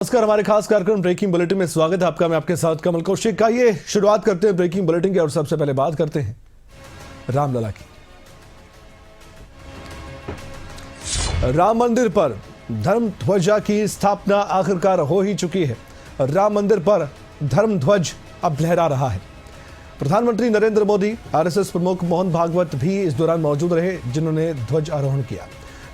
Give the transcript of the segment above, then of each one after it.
नमस्कार, हमारे खास कार्यक्रम ब्रेकिंग बुलेटिन में स्वागत है आपका। मैं आपके साथ कमल कौशिक का। ये शुरुआत करते हैं ब्रेकिंग बुलेटिन की और सबसे पहले बात करते हैं रामलला की। राम मंदिर पर धर्म ध्वजा की स्थापना आखिरकार हो ही चुकी है। राम मंदिर पर धर्म ध्वज अब लहरा रहा है। प्रधानमंत्री नरेंद्र मोदी, आरएसएस प्रमुख मोहन भागवत भी इस दौरान मौजूद रहे, जिन्होंने ध्वज आरोहण किया।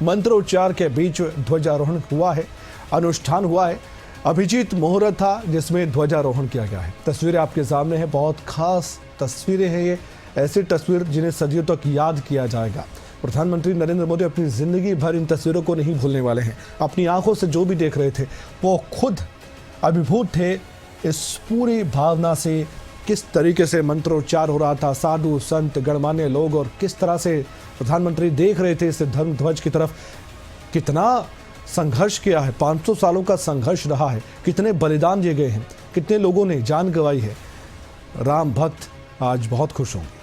मंत्रोच्चार के बीच ध्वजारोहण हुआ है, अनुष्ठान हुआ है। अभिजीत मुहूर्त था जिसमें ध्वजारोहण किया गया है। तस्वीरें आपके सामने हैं, बहुत खास तस्वीरें हैं ये, ऐसी तस्वीर जिन्हें सदियों तक याद किया जाएगा। प्रधानमंत्री नरेंद्र मोदी अपनी जिंदगी भर इन तस्वीरों को नहीं भूलने वाले हैं। अपनी आंखों से जो भी देख रहे थे वो खुद अभिभूत थे इस पूरी भावना से। किस तरीके से मंत्रोच्चार हो रहा था, साधु संत गणमान्य लोग, और किस तरह से प्रधानमंत्री देख रहे थे इस धर्म ध्वज की तरफ। कितना संघर्ष किया है, 500 सालों का संघर्ष रहा है, कितने बलिदान दिए गए हैं, कितने लोगों ने जान गंवाई है। राम भक्त आज बहुत खुश होंगे।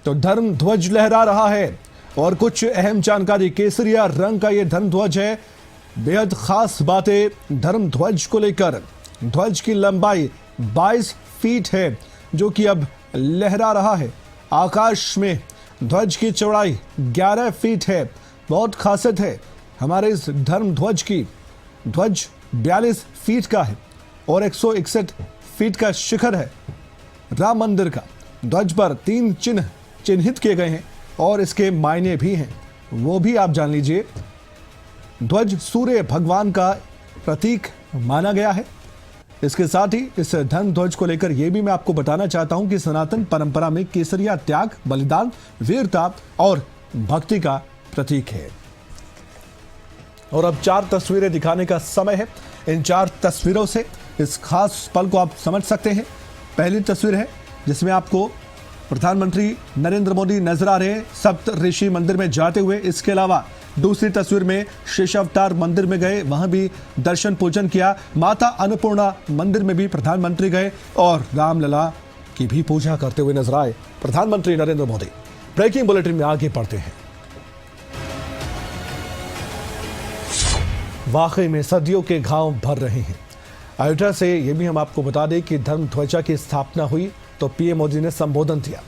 तो धर्म ध्वज लहरा रहा है और कुछ अहम जानकारी। केसरिया रंग का यह धर्म ध्वज है। बेहद खास बातें धर्म ध्वज को लेकर। ध्वज की लंबाई 22 फीट है जो कि अब लहरा रहा है आकाश में। ध्वज की चौड़ाई 11 फीट है। बहुत खासियत है हमारे इस धर्म ध्वज की। ध्वज 42 फीट का है और 161 फीट का शिखर है राम मंदिर का। ध्वज पर 3 चिन्ह चिन्हित किए गए हैं और इसके मायने भी हैं। वो भी आप जान लीजिए। ध्वज सूर्य भगवान का प्रतीक माना गया है। इसके साथ ही इस धर्म ध्वज को लेकर यह भी मैं आपको बताना चाहता हूं कि सनातन परंपरा में केसरिया त्याग, बलिदान, वीरता और भक्ति का प्रतीक है। और अब 4 तस्वीरें दिखाने का समय है। इन 4 तस्वीरों से इस खास पल को आप समझ सकते हैं। पहली तस्वीर है जिसमें आपको प्रधानमंत्री नरेंद्र मोदी नजर आ रहे हैं सप्त ऋषि मंदिर में जाते हुए। इसके अलावा दूसरी तस्वीर में शेषावतार मंदिर में गए, वहां भी दर्शन पूजन किया। माता अन्नपूर्णा मंदिर में भी प्रधानमंत्री गए और रामलला की भी पूजा करते हुए नजर आए प्रधानमंत्री नरेंद्र मोदी। ब्रेकिंग बुलेटिन में आगे बढ़ते हैं। वाकई में सदियों के घाव भर रहे हैं। अयोध्या से यह भी हम आपको बता दें कि धर्म ध्वजा की स्थापना हुई तो पीएम मोदी ने संबोधन दिया।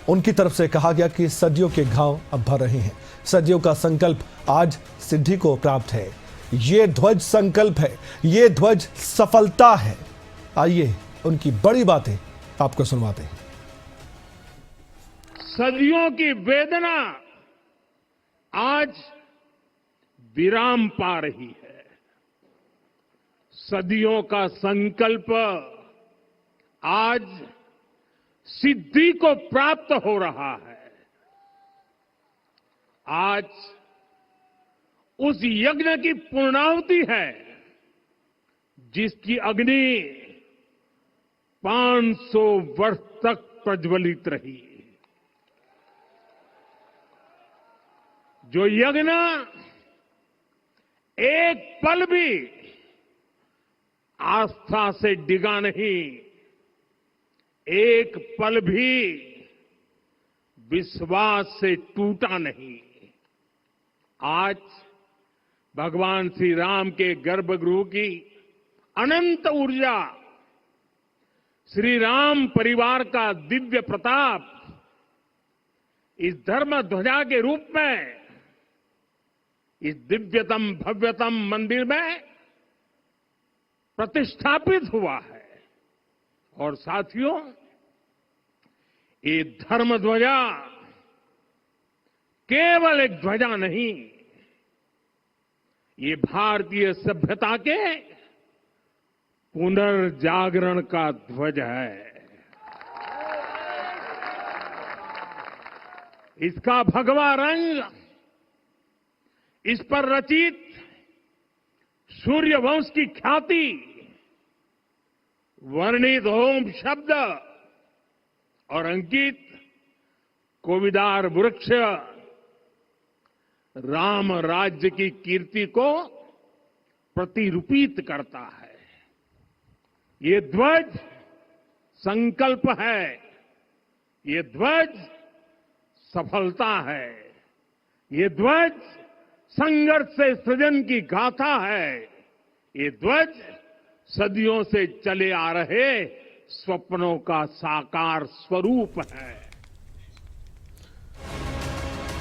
उनकी तरफ से कहा गया कि सदियों के घाव अब भर रहे हैं, सदियों का संकल्प आज सिद्धि को प्राप्त है। ये ध्वज संकल्प है, ये ध्वज सफलता है। आइए उनकी बड़ी बातें आपको सुनवाते हैं। सदियों की वेदना आज विराम पा रही है। सदियों का संकल्प आज सिद्धि को प्राप्त हो रहा है। आज उस यज्ञ की पूर्णाहुति है जिसकी अग्नि 500 वर्ष तक प्रज्वलित रही। जो यज्ञ एक पल भी आस्था से डिगा नहीं, एक पल भी विश्वास से टूटा नहीं। आज भगवान श्री राम के गर्भगृह की अनंत ऊर्जा, श्री राम परिवार का दिव्य प्रताप इस धर्म ध्वजा के रूप में इस दिव्यतम भव्यतम मंदिर में प्रतिष्ठापित हुआ है। और साथियों, ये धर्म ध्वजा केवल एक ध्वजा नहीं, ये भारतीय सभ्यता के पुनर्जागरण का ध्वज है। इसका भगवा रंग, इस पर रचित सूर्य वंश की ख्याति, वर्णित ओम शब्द और अंकित कोविदार वृक्ष राम राज्य की कीर्ति को प्रतिरूपित करता है। ये ध्वज संकल्प है, ये ध्वज सफलता है, ये ध्वज संघर्ष से सृजन की गाथा है, ये ध्वज सदियों से चले आ रहे स्वप्नों का साकार स्वरूप है।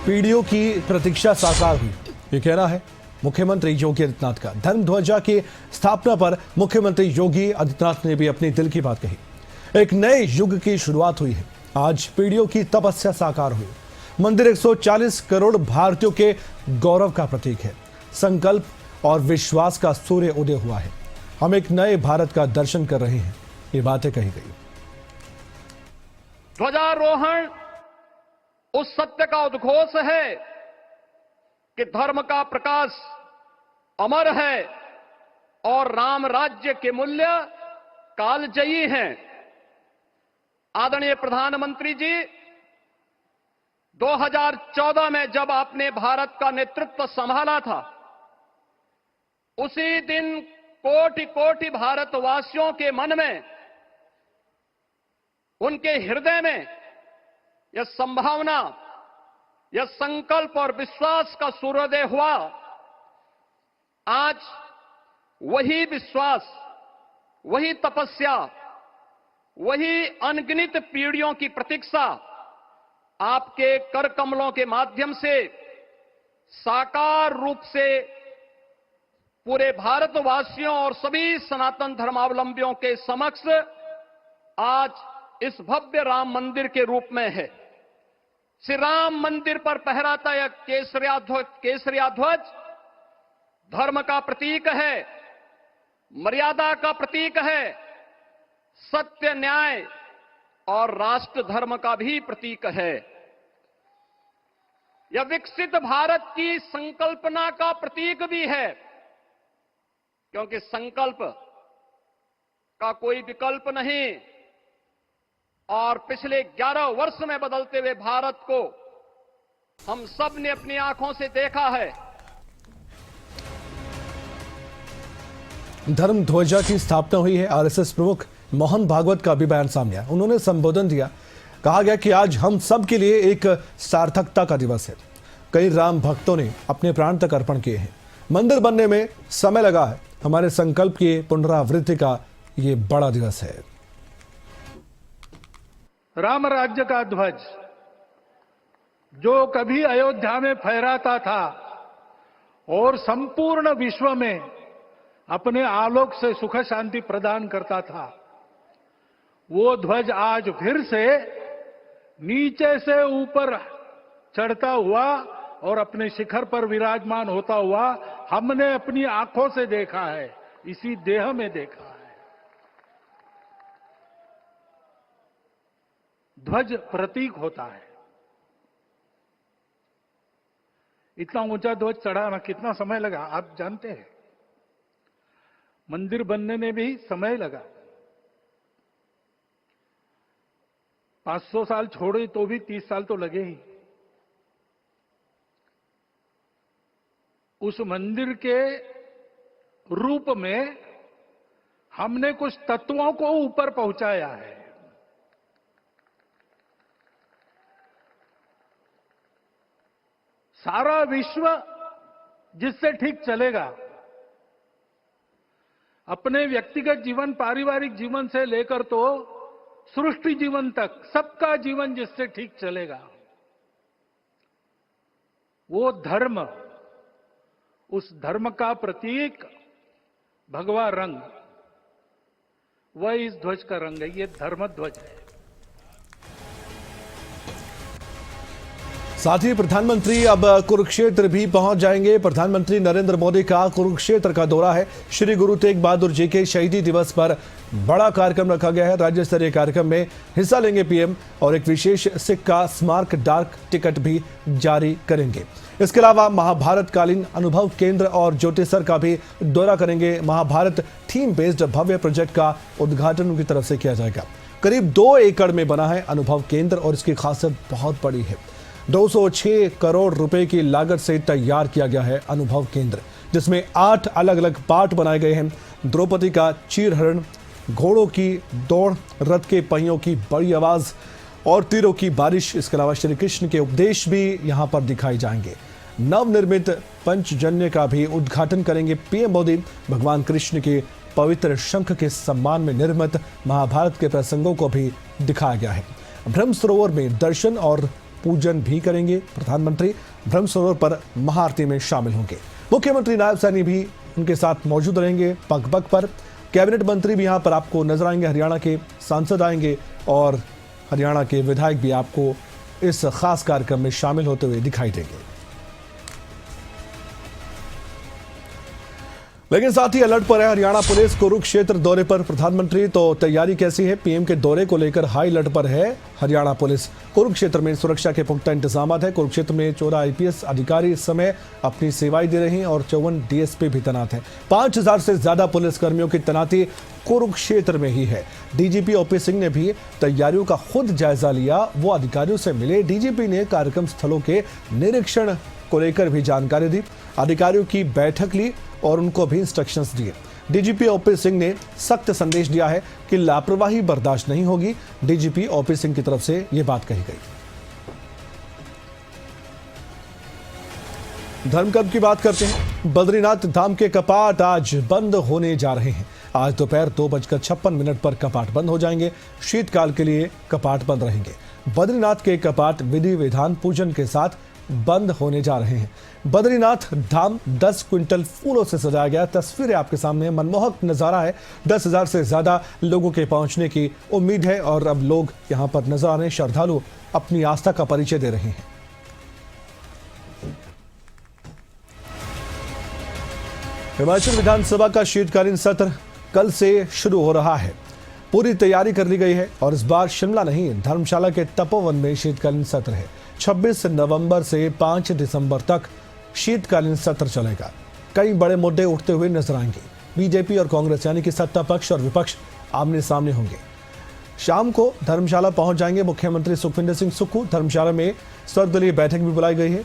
पीढ़ियों की प्रतीक्षा साकार हुई, ये कहना है मुख्यमंत्री योगी आदित्यनाथ का। धर्म ध्वजा की स्थापना पर मुख्यमंत्री योगी आदित्यनाथ ने भी अपनी दिल की बात कही। एक नए युग की शुरुआत हुई है। आज पीढ़ियों की तपस्या साकार हुई। मंदिर 140 करोड़ भारतीयों के गौरव का प्रतीक है। संकल्प और विश्वास का सूर्य उदय हुआ है। हम एक नए भारत का दर्शन कर रहे हैं, ये बातें कही गई। ध्वजारोहण उस सत्य का उद्घोष है कि धर्म का प्रकाश अमर है और राम राज्य के मूल्य कालजयी हैं। आदरणीय प्रधानमंत्री जी, 2014 में जब आपने भारत का नेतृत्व संभाला था, उसी दिन कोटि कोटि भारतवासियों के मन में, उनके हृदय में यह संभावना, यह संकल्प और विश्वास का सूर्योदय हुआ। आज वही विश्वास, वही तपस्या, वही अनगिनत पीढ़ियों की प्रतीक्षा आपके कर कमलों के माध्यम से साकार रूप से पूरे भारतवासियों और सभी सनातन धर्मावलंबियों के समक्ष आज इस भव्य राम मंदिर के रूप में है। श्री राम मंदिर पर फहराता यह केसरिया ध्वज धर्म का प्रतीक है, मर्यादा का प्रतीक है, सत्य, न्याय और राष्ट्र धर्म का भी प्रतीक है। यह विकसित भारत की संकल्पना का प्रतीक भी है, क्योंकि संकल्प का कोई विकल्प नहीं। और पिछले 11 वर्ष में बदलते हुए भारत को हम सब ने अपनी आंखों से देखा है। धर्म ध्वजा की स्थापना हुई है। आरएसएस प्रमुख मोहन भागवत का भी बयान सामने आया। उन्होंने संबोधन दिया। कहा गया कि आज हम सब के लिए एक सार्थकता का दिवस है। कई राम भक्तों ने अपने प्राण तक अर्पण किए हैं। मंदिर बनने में समय लगा है। हमारे संकल्प की पुनरावृत्ति का ये बड़ा दिवस है। राम राज्य का ध्वज जो कभी अयोध्या में फहराता था और संपूर्ण विश्व में अपने आलोक से सुख शांति प्रदान करता था, वो ध्वज आज फिर से नीचे से ऊपर चढ़ता हुआ और अपने शिखर पर विराजमान होता हुआ हमने अपनी आंखों से देखा है, इसी देह में देखा है। ध्वज प्रतीक होता है। इतना ऊंचा ध्वज चढ़ाना कितना समय लगा आप जानते हैं। मंदिर बनने में भी समय लगा। 500 साल छोड़े तो भी 30 साल तो लगे ही। उस मंदिर के रूप में हमने कुछ तत्वों को ऊपर पहुंचाया है। सारा विश्व जिससे ठीक चलेगा, अपने व्यक्तिगत जीवन, पारिवारिक जीवन से लेकर तो सृष्टि जीवन तक सबका जीवन जिससे ठीक चलेगा, वो धर्म, उस धर्म का प्रतीक भगवा रंग, वह इस ध्वज का रंग है। ये धर्म ध्वज है। साथ ही प्रधानमंत्री अब कुरुक्षेत्र भी पहुंच जाएंगे। प्रधानमंत्री नरेंद्र मोदी का कुरुक्षेत्र का दौरा है। श्री गुरु तेग बहादुर जी के शहीदी दिवस पर बड़ा कार्यक्रम रखा गया है। राज्य स्तरीय कार्यक्रम में हिस्सा लेंगे पीएम और एक विशेष सिक्का स्मारक डाक टिकट भी जारी करेंगे। इसके अलावा महाभारत कालीन अनुभव केंद्र और ज्योतिसर का भी दौरा करेंगे। महाभारत थीम बेस्ड भव्य प्रोजेक्ट का उद्घाटन उनकी तरफ से किया जाएगा। करीब 2 एकड़ में बना है अनुभव केंद्र और इसकी खासियत बहुत बड़ी है। 206 करोड़ रुपए की लागत से तैयार किया गया है अनुभव केंद्र, जिसमें 8 अलग अलग पार्ट बनाए गए हैं। द्रौपदी का चीरहरण, घोड़ों की दौड़, रथ के पहियों की बड़ी आवाज और तीरों की बारिश। इसके अलावा श्री कृष्ण के उपदेश भी यहां पर दिखाए जाएंगे। नवनिर्मित पंचजन्य का भी उद्घाटन करेंगे पीएम मोदी। भगवान कृष्ण के पवित्र शंख के सम्मान में निर्मित महाभारत के प्रसंगों को भी दिखाया गया है। ब्रह्म सरोवर में दर्शन और पूजन भी करेंगे प्रधानमंत्री। ब्रह्म सरोवर पर महाआरती में शामिल होंगे। मुख्यमंत्री नायब सैनी भी उनके साथ मौजूद रहेंगे पग पग पर। कैबिनेट मंत्री भी यहां पर आपको नजर आएंगे। हरियाणा के सांसद आएंगे और हरियाणा के विधायक भी आपको इस खास कार्यक्रम में शामिल होते हुए दिखाई देंगे। लेकिन साथ ही अलर्ट पर है हरियाणा पुलिस। कुरुक्षेत्र दौरे पर प्रधानमंत्री, तो तैयारी कैसी है? पीएम के दौरे को लेकर हाई अलर्ट पर है हरियाणा पुलिस। कुरुक्षेत्र में सुरक्षा के पुख्ता इंतजाम है। कुरुक्षेत्र में 14 आईपीएस अधिकारी इस समय अपनी सेवाएं दे रहे हैं और 54 डीएसपी भी तैनात हैं। 5000 से ज्यादा पुलिसकर्मियों की तैनाती कुरुक्षेत्र में ही है। डीजीपी ओपी सिंह ने भी तैयारियों का खुद जायजा लिया। वो अधिकारियों से मिले। डीजीपी ने कार्यक्रम स्थलों के निरीक्षण को लेकर भी जानकारी दी। अधिकारियों की बैठक ली और उनको भी इंस्ट्रक्शंस दिए। डीजीपी ओपी सिंह ने सख्त संदेश दिया है कि लापरवाही बर्दाश्त नहीं होगी। डीजीपी ओपी सिंह की तरफ से यह बात कही गई। धर्मकर्म की बात करते हैं। बद्रीनाथ धाम के कपाट आज बंद होने जा रहे हैं। आज दोपहर 2:56 पर कपाट बंद हो जाएंगे। शीतकाल के लिए कपाट बंद रहेंगे। बद्रीनाथ के कपाट विधि विधान पूजन के साथ बंद होने जा रहे हैं। बद्रीनाथ धाम 10 क्विंटल फूलों से सजाया गया। तस्वीरें आपके सामने हैं, मनमोहक नजारा है। 10,000 से ज्यादा लोगों के पहुंचने की उम्मीद है और अब लोग यहां पर नजर आ रहे हैं। श्रद्धालु अपनी आस्था का परिचय दे रहे हैं। हिमाचल विधानसभा का शीतकालीन सत्र कल से शुरू हो रहा है। पूरी तैयारी कर ली गई है और इस बार शिमला नहीं, धर्मशाला के तपोवन में शीतकालीन सत्र है। 26 नवंबर से 5 दिसंबर तक शीतकालीन सत्र चलेगा। कई बड़े मुद्दे उठते हुए नजर आएंगे। बीजेपी और कांग्रेस यानी कि सत्ता पक्ष और विपक्ष आमने सामने होंगे। शाम को धर्मशाला पहुंच जाएंगे मुख्यमंत्री सुखविंदर सिंह सुक्खू। धर्मशाला में सर्वदलीय बैठक भी बुलाई गई है।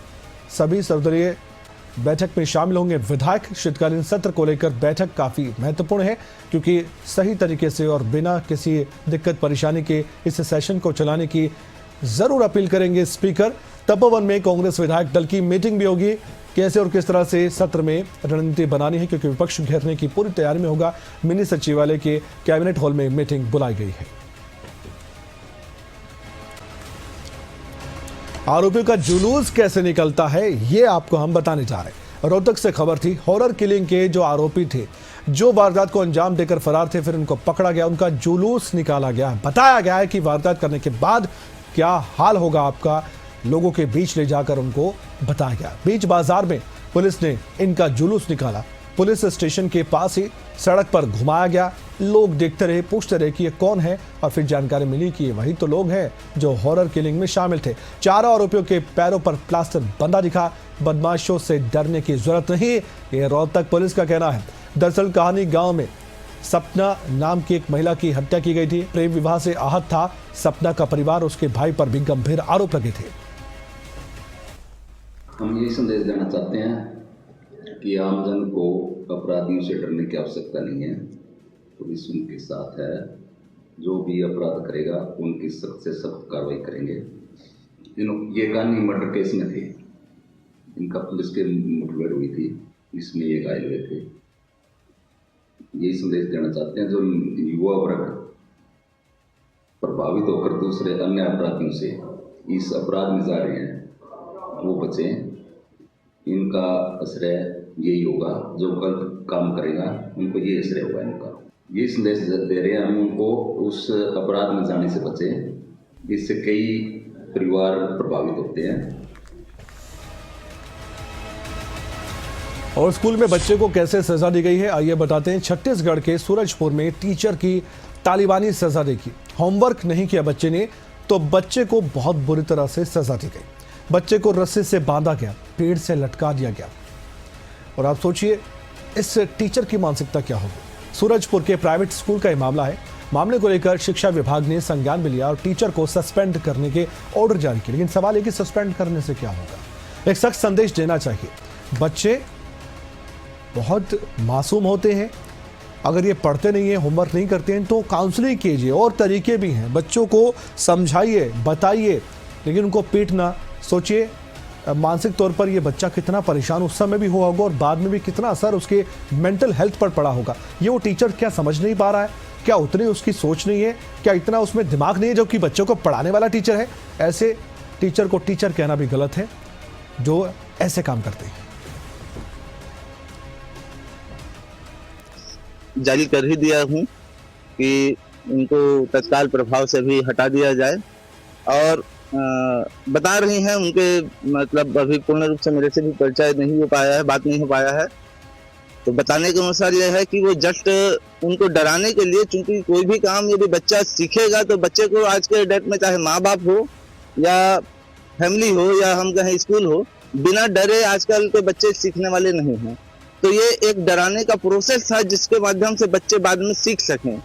सभी सर्वदलीय बैठक में शामिल होंगे विधायक। शीतकालीन सत्र को लेकर बैठक काफी महत्वपूर्ण है क्योंकि सही तरीके से और बिना किसी दिक्कत परेशानी के इस सेशन को चलाने की जरूर अपील करेंगे स्पीकर। तपोवन में कांग्रेस विधायक दल की मीटिंग भी होगी। कैसे और किस तरह से सत्र में रणनीति बनानी है क्योंकि विपक्ष घेरने की पूरी तैयारी में होगा। मिनी सचिवालय के कैबिनेट हॉल में मीटिंग बुलाई गई है। आरोपियों का जुलूस कैसे निकलता है ये आपको हम बताने जा रहे हैं। रोहतक से खबर थी। हॉरर किलिंग के जो आरोपी थे, जो वारदात को अंजाम देकर फरार थे, फिर उनको पकड़ा गया, उनका जुलूस निकाला गया। बताया गया है कि वारदात करने के बाद क्या हाल होगा आपका, लोगों के बीच ले जाकर उनको बताया गया। बीच बाजार में पुलिस ने इनका जुलूस निकाला। पुलिस स्टेशन के पास ही सड़क पर घुमाया गया। लोग देखते रहे, पूछते रहे कि ये कौन है और फिर जानकारी मिली कि ये वही तो लोग हैं जो हॉरर किलिंग में शामिल थे। चारों आरोपियों के पैरों पर प्लास्टर बंधा दिखा। बदमाशों से डरने की जरूरत नहीं, ये रोहतक पुलिस का कहना है। दरअसल कहानी गांव में सपना नाम की एक महिला की हत्या की गई थी। प्रेम विवाह से आहत था सपना का परिवार। उसके भाई पर भी गंभीर आरोप लगे थे। हम यही संदेश देना चाहते हैं कि आमजन को अपराधियों से डरने की आवश्यकता नहीं है। पुलिस उनके साथ है। जो भी अपराध करेगा उनकी सख्त से सख्त कार्रवाई करेंगे। ये कहानी मर्डर केस में थे। इनका पुलिस के मुठभेड़ हुई थी, इसमें ये घायल हुए थे। यही संदेश देना चाहते हैं जो युवा वर्ग प्रभावित होकर दूसरे अन्य अपराधियों से इस अपराध में जा रहे हैं वो बचें। इनका असर यही होगा, जो गलत काम करेगा उनको ये असर होगा। इनका ये संदेश दे रहे हैं हम उनको उस अपराध में जाने से बचें। इससे कई परिवार प्रभावित होते हैं। और स्कूल में बच्चे को कैसे सजा दी गई है आइए बताते हैं। छत्तीसगढ़ के सूरजपुर में टीचर की तालिबानी सजा देखी। होमवर्क नहीं किया बच्चे ने तो बच्चे को बहुत बुरी तरह से सजा दी गई। बच्चे को रस्सी से बांधा गया, पेड़ से लटका दिया गया। और आप सोचिए इस टीचर की मानसिकता क्या होगी। सूरजपुर के प्राइवेट स्कूल का यह मामला है। मामले को लेकर शिक्षा विभाग ने संज्ञान भी लिया और टीचर को सस्पेंड करने के ऑर्डर जारी किए। लेकिन सवाल है कि सस्पेंड करने से क्या होगा। एक सख्त संदेश देना चाहिए। बच्चे बहुत मासूम होते हैं। अगर ये पढ़ते नहीं है, होमवर्क नहीं करते हैं तो काउंसलिंग कीजिए। और तरीके भी हैं, बच्चों को समझाइए, बताइए, लेकिन उनको पीटना। सोचिए मानसिक तौर पर ये बच्चा कितना परेशान उस समय भी हुआ होगा और बाद में भी कितना असर उसके मेंटल हेल्थ पर पड़ा होगा। ये वो टीचर क्या समझ नहीं पा रहा है? क्या उतनी उसकी सोच नहीं है? क्या इतना उसमें दिमाग नहीं है जो कि बच्चों को पढ़ाने वाला टीचर है? ऐसे टीचर को टीचर कहना भी गलत है जो ऐसे काम करते हैं। जारी कर ही दिया हूं कि उनको तत्काल प्रभाव से भी हटा दिया जाए। और बता रही हैं उनके मतलब अभी पूर्ण रूप से मेरे से भी परिचय नहीं हो पाया है, बात नहीं हो पाया है। तो बताने के अनुसार यह है कि वो जस्ट उनको डराने के लिए, चूंकि कोई भी काम यदि बच्चा सीखेगा तो बच्चे को आज के डेट में चाहे माँ बाप हो या फैमिली हो या हम कहें स्कूल हो, बिना डरे आजकल के बच्चे सीखने वाले नहीं हैं। तो ये एक डराने का प्रोसेस था जिसके माध्यम से बच्चे बाद में सीख सकें।